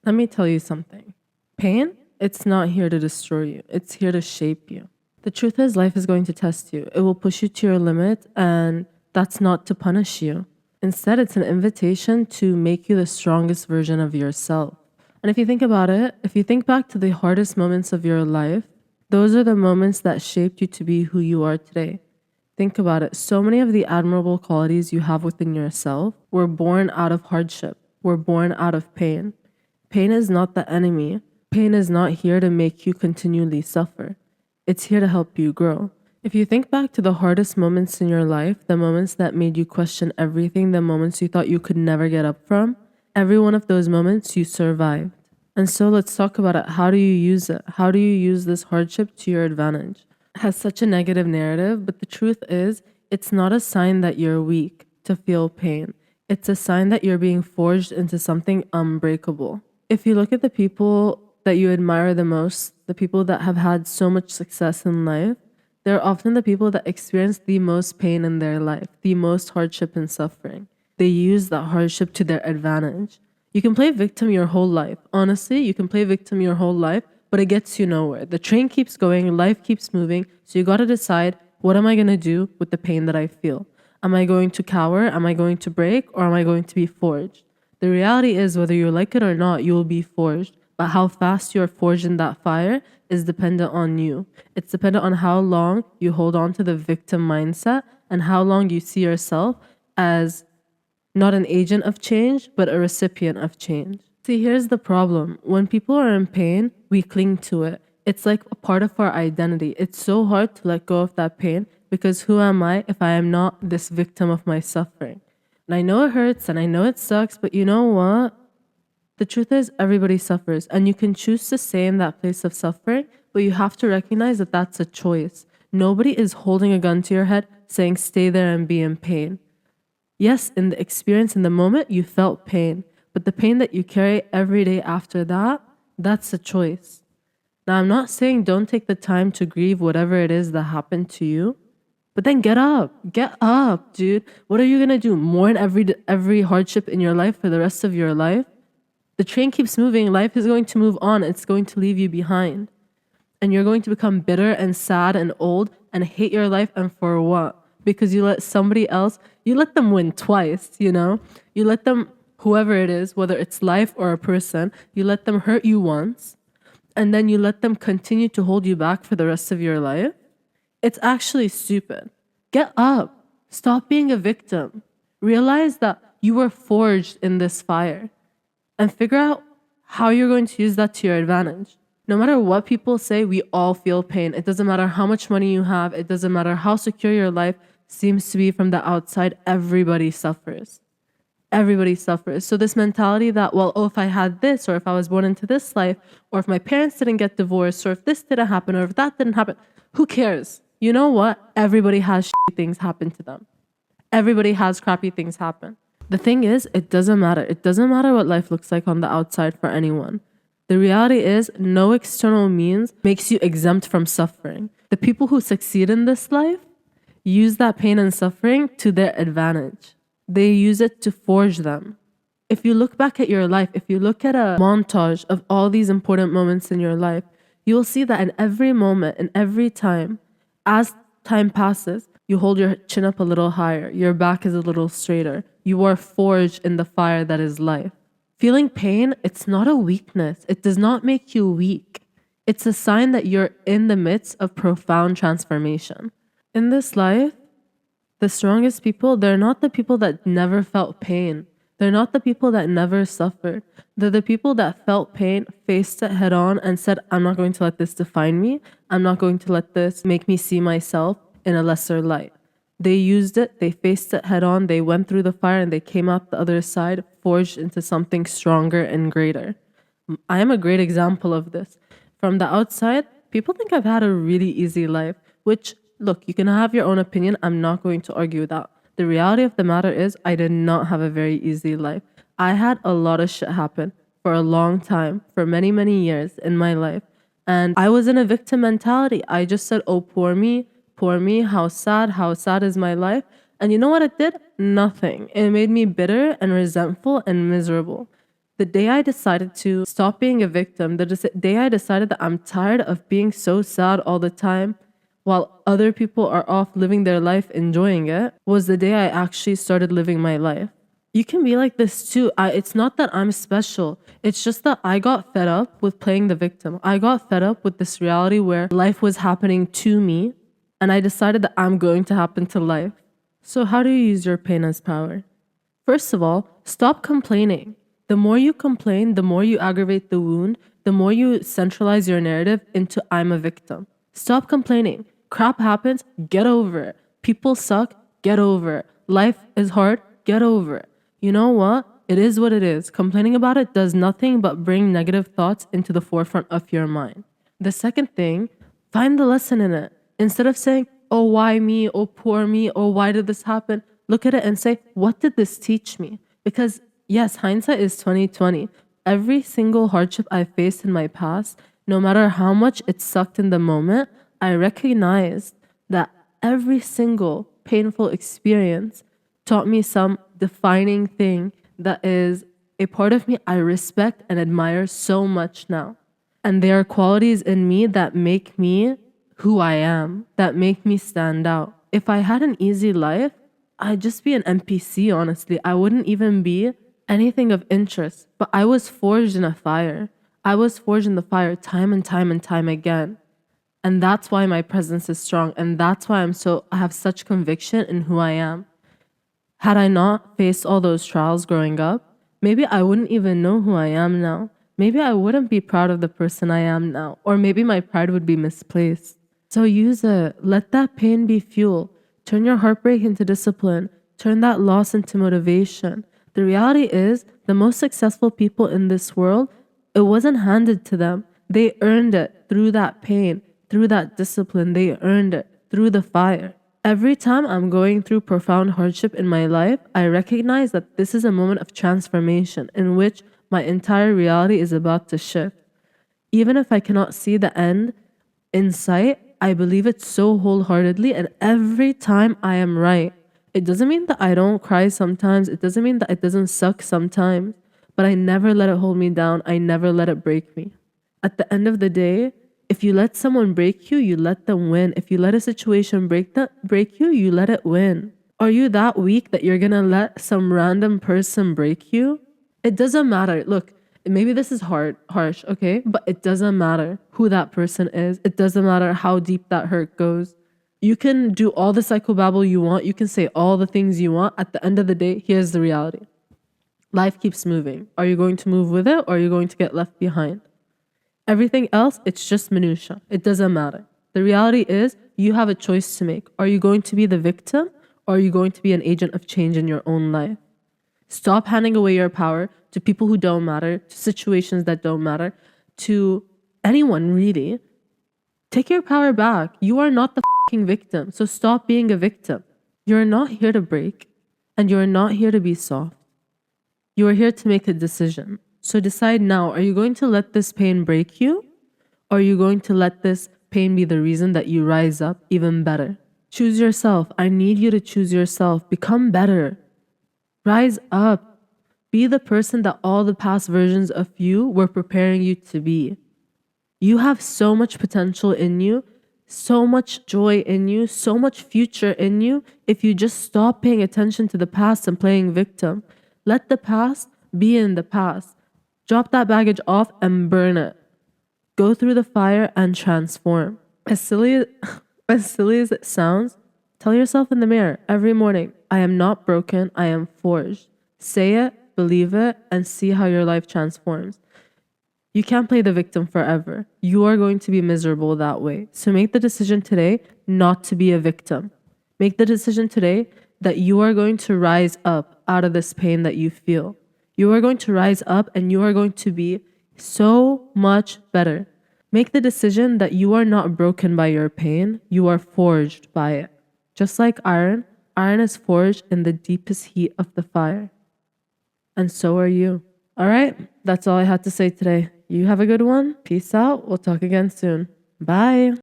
Let me tell you something. Pain, it's not here to destroy you. It's here to shape you. The truth is, life is going to test you. It will push you to your limit, and that's not to punish you. Instead, it's an invitation to make you the strongest version of yourself. And if you think about it, if you think back to the hardest moments of your life, those are the moments that shaped you to be who you are today. Think about it. So many of the admirable qualities you have within yourself were born out of hardship, were born out of pain. Pain is not the enemy. Pain is not here to make you continually suffer. It's here to help you grow. If you think back to the hardest moments in your life, the moments that made you question everything, the moments you thought you could never get up from, every one of those moments you survived. And so let's talk about it. How do you use it? How do you use this hardship to your advantage? It has such a negative narrative, but the truth is, it's not a sign that you're weak to feel pain. It's a sign that you're being forged into something unbreakable. If you look at the people that you admire the most, the people that have had so much success in life, they're often the people that experience the most pain in their life, the most hardship and suffering. They use that hardship to their advantage. You can play victim your whole life. Honestly, you can play victim your whole life, but it gets you nowhere. The train keeps going, life keeps moving, so you got to decide, what am I going to do with the pain that I feel? Am I going to cower? Am I going to break? Or am I going to be forged? The reality is, whether you like it or not, you will be forged. But how fast you're forged in that fire is dependent on you. It's dependent on how long you hold on to the victim mindset and how long you see yourself as not an agent of change, but a recipient of change. See, here's the problem. When people are in pain, we cling to it. It's like a part of our identity. It's so hard to let go of that pain because who am I if I am not this victim of my suffering? And I know it hurts and I know it sucks, but you know what? The truth is, everybody suffers, and you can choose to stay in that place of suffering, but you have to recognize that that's a choice. Nobody is holding a gun to your head saying stay there and be in pain. Yes, in the experience, in the moment, you felt pain, but the pain that you carry every day after that, that's a choice. Now, I'm not saying don't take the time to grieve whatever it is that happened to you, but then get up, dude. What are you gonna do? Mourn every hardship in your life for the rest of your life? The train keeps moving. Life is going to move on. It's going to leave you behind. And you're going to become bitter and sad and old and hate your life. And for what? Because you let somebody else, you let them win twice, you know? You let them, whoever it is, whether it's life or a person, you let them hurt you once. And then you let them continue to hold you back for the rest of your life. It's actually stupid. Get up. Stop being a victim. Realize that you were forged in this fire. And figure out how you're going to use that to your advantage. No matter what people say, we all feel pain. It doesn't matter how much money you have. It doesn't matter how secure your life seems to be from the outside. Everybody suffers. Everybody suffers. So this mentality that, well, if I had this, or if I was born into this life, or if my parents didn't get divorced, or if this didn't happen, or if that didn't happen, who cares? You know what? Everybody has shitty things happen to them. Everybody has crappy things happen. The thing is, it doesn't matter. It doesn't matter what life looks like on the outside for anyone. The reality is, no external means makes you exempt from suffering. The people who succeed in this life use that pain and suffering to their advantage. They use it to forge them. If you look back at your life, if you look at a montage of all these important moments in your life, you will see that in every moment, in every time, as time passes, you hold your chin up a little higher. Your back is a little straighter. You are forged in the fire that is life. Feeling pain, it's not a weakness. It does not make you weak. It's a sign that you're in the midst of profound transformation. In this life, the strongest people, they're not the people that never felt pain. They're not the people that never suffered. They're the people that felt pain, faced it head on, and said, I'm not going to let this define me. I'm not going to let this make me see myself in a lesser light. They used it, they faced it head on, they went through the fire, and they came out the other side, forged into something stronger and greater. I am a great example of this. From the outside, people think I've had a really easy life, which, look, you can have your own opinion. I'm not going to argue that. The reality of the matter is, I did not have a very easy life. I had a lot of shit happen for a long time, for many, many years in my life. And I was in a victim mentality. I just said, oh, poor me, how sad is my life. And you know what it did? Nothing. It made me bitter and resentful and miserable. The day I decided to stop being a victim, the day I decided that I'm tired of being so sad all the time while other people are off living their life enjoying it, was the day I actually started living my life. You can be like this too. It's not that I'm special. It's just that I got fed up with playing the victim. I got fed up with this reality where life was happening to me, and I decided that I'm going to happen to life. So how do you use your pain as power? First of all, stop complaining. The more you complain, the more you aggravate the wound, the more you centralize your narrative into I'm a victim. Stop complaining. Crap happens, get over it. People suck, get over it. Life is hard, get over it. You know what? It is what it is. Complaining about it does nothing but bring negative thoughts into the forefront of your mind. The second thing, find the lesson in it. Instead of saying, oh, why me? Oh, poor me. Oh, why did this happen? Look at it and say, what did this teach me? Because yes, hindsight is 20/20. Every single hardship I faced in my past, no matter how much it sucked in the moment, I recognized that every single painful experience taught me some defining thing that is a part of me I respect and admire so much now. And there are qualities in me that make me who I am, that make me stand out. If I had an easy life, I'd just be an NPC, honestly. I wouldn't even be anything of interest. But I was forged in a fire. I was forged in the fire time and time and time again. And that's why my presence is strong. And that's why I have such conviction in who I am. Had I not faced all those trials growing up, maybe I wouldn't even know who I am now. Maybe I wouldn't be proud of the person I am now. Or maybe my pride would be misplaced. So use it. Let that pain be fuel. Turn your heartbreak into discipline. Turn that loss into motivation. The reality is, the most successful people in this world, it wasn't handed to them. They earned it through that pain, through that discipline. They earned it through the fire. Every time I'm going through profound hardship in my life, I recognize that this is a moment of transformation in which my entire reality is about to shift. Even if I cannot see the end in sight, I believe it so wholeheartedly, and every time I am right. It doesn't mean that I don't cry sometimes. It doesn't mean that it doesn't suck sometimes, but I never let it hold me down. I never let it break me. At the end of the day, if you let someone break you, you let them win. If you let a situation break you, you let it win. Are you that weak that you're gonna let some random person break you? It doesn't matter. Look, maybe this is harsh, okay? But it doesn't matter who that person is. It doesn't matter how deep that hurt goes. You can do all the psychobabble you want. You can say all the things you want. At the end of the day, here's the reality. Life keeps moving. Are you going to move with it or are you going to get left behind? Everything else, it's just minutia. It doesn't matter. The reality is you have a choice to make. Are you going to be the victim or are you going to be an agent of change in your own life? Stop handing away your power to people who don't matter, to situations that don't matter, to anyone really. Take your power back. You are not the fucking victim. So stop being a victim. You're not here to break and you're not here to be soft. You are here to make a decision. So decide now, are you going to let this pain break you? Or are you going to let this pain be the reason that you rise up even better? Choose yourself. I need you to choose yourself. Become better. Rise up. Be the person that all the past versions of you were preparing you to be. You have so much potential in you, so much joy in you, so much future in you if you just stop paying attention to the past and playing victim. Let the past be in the past. Drop that baggage off and burn it. Go through the fire and transform. As silly as it sounds, tell yourself in the mirror every morning, I am not broken, I am forged. Say it, believe it, and see how your life transforms. You can't play the victim forever. You are going to be miserable that way. So make the decision today not to be a victim. Make the decision today that you are going to rise up out of this pain that you feel. You are going to rise up and you are going to be so much better. Make the decision that you are not broken by your pain. You are forged by it. Just like iron is forged in the deepest heat of the fire. And so are you. All right, that's all I had to say today. You have a good one. Peace out. We'll talk again soon. Bye.